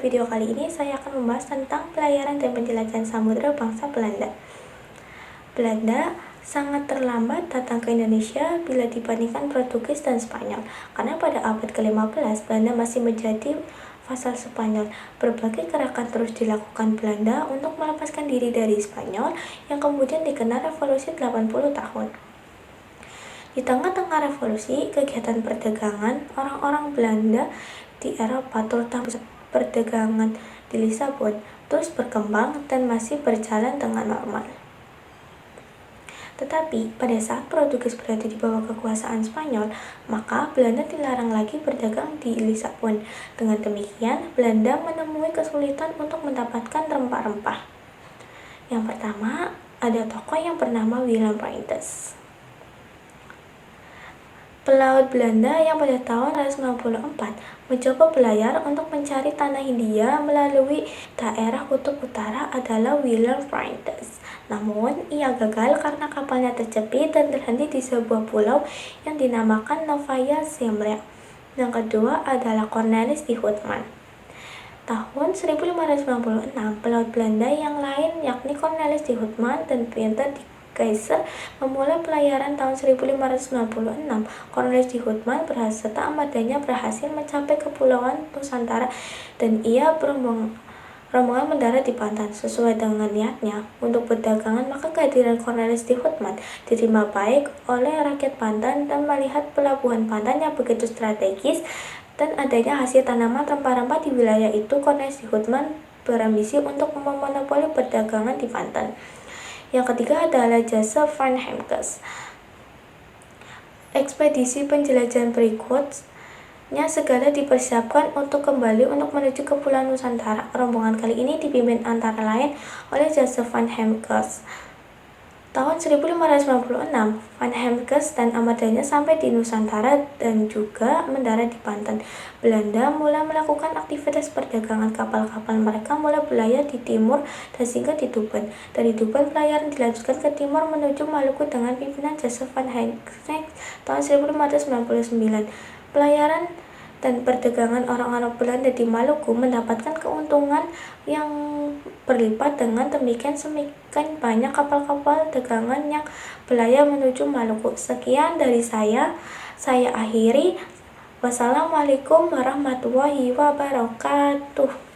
video kali ini saya akan membahas tentang pelayaran dan penjelajahan samudera bangsa Belanda. Belanda sangat terlambat datang ke Indonesia bila dibandingkan Portugis dan Spanyol, karena pada abad ke-15 Belanda masih menjadi vasal Spanyol. Berbagai gerakan terus dilakukan Belanda untuk melepaskan diri dari Spanyol yang kemudian dikenal revolusi 80 tahun. Di tengah-tengah revolusi, kegiatan perdagangan orang-orang Belanda di Eropa, terutama perdagangan di Lisabon, terus berkembang dan masih berjalan dengan normal. Tetapi pada saat Portugis berada di bawah kekuasaan Spanyol, maka Belanda dilarang lagi berdagang di Lisabon. Dengan demikian, Belanda menemui kesulitan untuk mendapatkan rempah-rempah. Yang pertama, ada tokoh yang bernama Willem Printes, pelaut Belanda yang pada tahun 1994 mencoba berlayar untuk mencari tanah Hindia melalui daerah kutub utara adalah Willem Printes. Namun, ia gagal karena kapalnya terjepit dan terhenti di sebuah pulau yang dinamakan Novaya Zemlya. Yang kedua adalah Cornelis de Houtman. Tahun 1596, pelaut Belanda yang lain yakni Cornelis de Houtman dan Pieter de Keyser memulai pelayaran tahun 1596. Cornelis de Houtman serta armadanya berhasil mencapai Kepulauan Nusantara dan ia rombongan mendarat di Banten. Sesuai dengan niatnya untuk berdagangan, maka kehadiran Cornelis de Houtman diterima baik oleh rakyat Banten dan melihat pelabuhan Banten yang begitu strategis dan adanya hasil tanaman rempah-rempah di wilayah itu, Cornelis de Houtman berambisi untuk memonopoli perdagangan di Banten. Yang ketiga adalah Joseph van Hemkes. Ekspedisi penjelajahan berikutnya segala dipersiapkan untuk kembali untuk menuju ke Pulau Nusantara. Rombongan kali ini dipimpin antara lain oleh Joseph van Hemkes. Tahun 1596, Van Hemkes dan armadanya sampai di Nusantara dan juga mendarat di Banten. Belanda mulai melakukan aktivitas perdagangan. Kapal-kapal mereka mulai berlayar di timur dan singgah di Tuban. Dari Tuban, pelayaran dilanjutkan ke timur menuju Maluku dengan pimpinan Joseph van Hemkes tahun 1599. Pelayaran dan perdagangan orang-orang Belanda di Maluku mendapatkan keuntungan yang berlipat. Dengan demikian semakin banyak kapal-kapal dagangan yang berlayar menuju Maluku. Sekian dari saya akhiri. Wassalamualaikum warahmatullahi wabarakatuh.